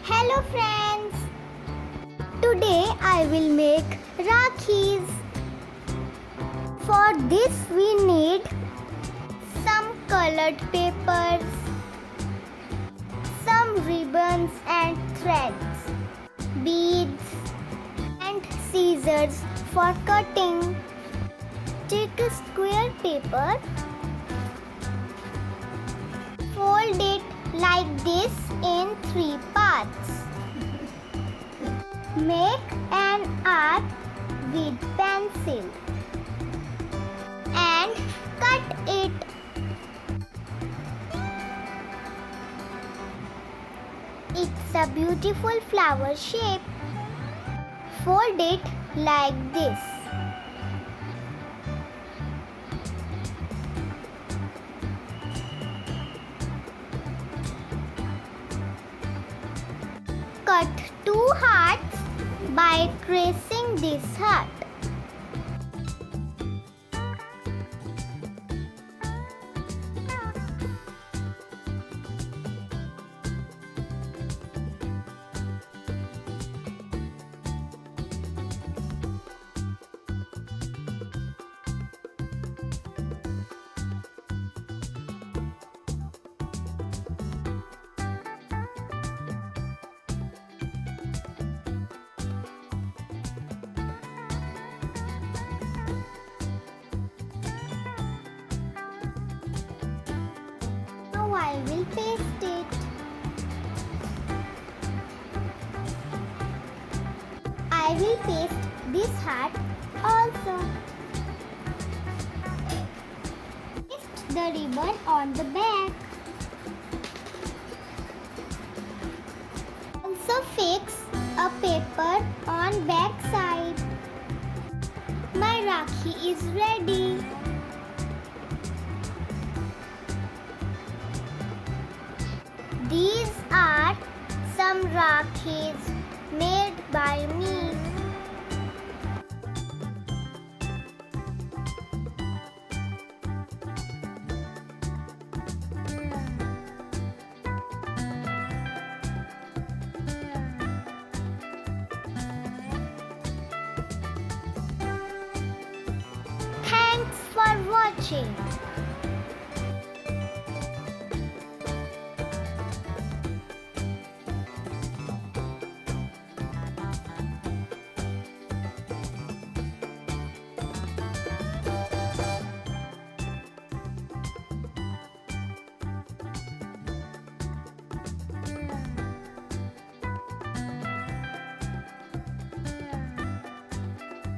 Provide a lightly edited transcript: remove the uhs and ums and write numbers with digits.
Hello friends! Today I will make rakhis. For this we need some colored papers, some ribbons and threads, beads and scissors for cutting. Take a square paper, fold it like this in 3 parts. Make an arc with pencil and cut it. It's a beautiful flower shape. Fold it like this. Cut 2 hearts by tracing this heart. Now I will paste it. I will paste this heart also. Paste the ribbon on the back. Also fix a paper on back side. My rakhi is ready. These are some rakhis made by me. Thanks for watching.